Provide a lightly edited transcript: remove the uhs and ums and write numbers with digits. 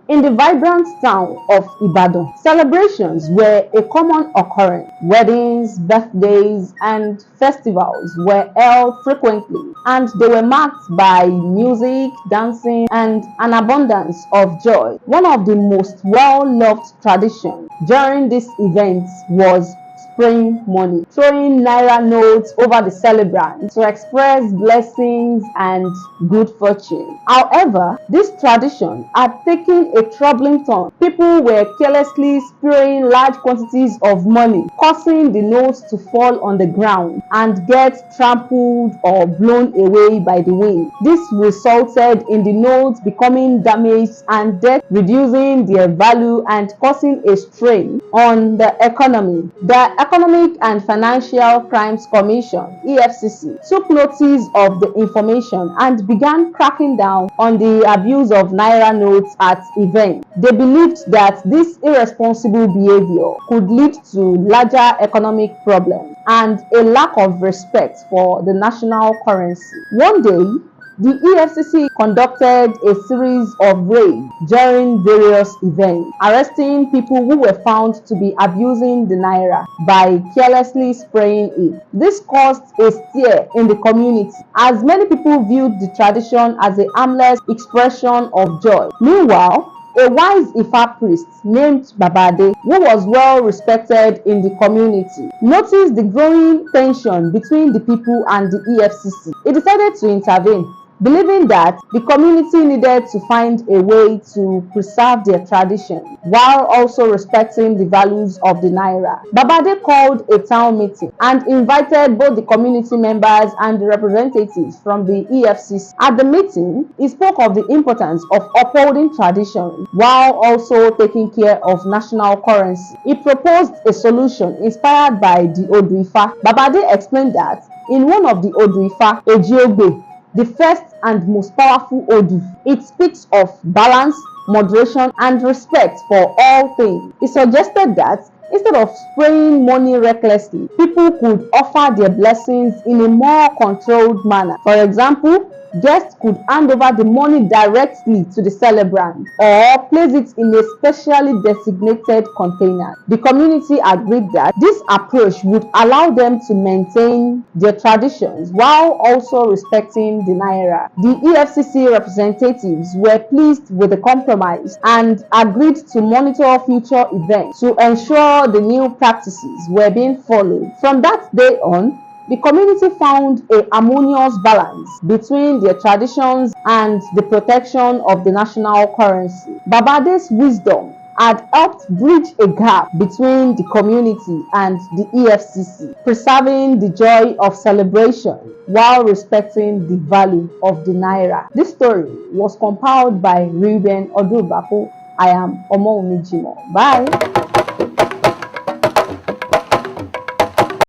In the vibrant town of Ibadan, celebrations were a common occurrence. Weddings, birthdays, and festivals were held frequently, and they were marked by music, dancing, and an abundance of joy. One of the most well-loved traditions during these events was spraying money, throwing Naira notes over the celebrant to express blessings and good fortune. However, this tradition had taken a troubling turn. People were carelessly spraying large quantities of money, causing the notes to fall on the ground and get trampled or blown away by the wind. This resulted in the notes becoming damaged and debt, reducing their value and causing a strain on the economy. The Economic and Financial Crimes Commission (EFCC) took notice of the information and began cracking down on the abuse of Naira notes at events. They believed that this irresponsible behavior could lead to larger economic problems and a lack of respect for the national currency. One day, the EFCC conducted a series of raids during various events, arresting people who were found to be abusing the Naira by carelessly spraying it. This caused a stir in the community, as many people viewed the tradition as a harmless expression of joy. Meanwhile, a wise Ifa priest named Babade, who was well respected in the community, noticed the growing tension between the people and the EFCC. He decided to intervene, believing that the community needed to find a way to preserve their tradition while also respecting the values of the Naira. Babade called a town meeting and invited both the community members and the representatives from the EFCC. At the meeting, he spoke of the importance of upholding tradition while also taking care of national currency. He proposed a solution inspired by the Odu Ifa. Babade explained that in one of the Odu Ifa, Ejiogbe, the first and most powerful Odu, it speaks of balance, moderation, and respect for all things. He suggested that instead of spraying money recklessly, people could offer their blessings in a more controlled manner. For example, guests could hand over the money directly to the celebrant or place it in a specially designated container. The community agreed that this approach would allow them to maintain their traditions while also respecting the Naira. The EFCC representatives were pleased with the compromise and agreed to monitor future events to ensure the new practices were being followed. From that day on, the community found a harmonious balance between their traditions and the protection of the national currency. Babade's wisdom had helped bridge a gap between the community and the EFCC, preserving the joy of celebration while respecting the value of the Naira. This story was compiled by Reuben Odubako. I am Omo Umijimo. Bye.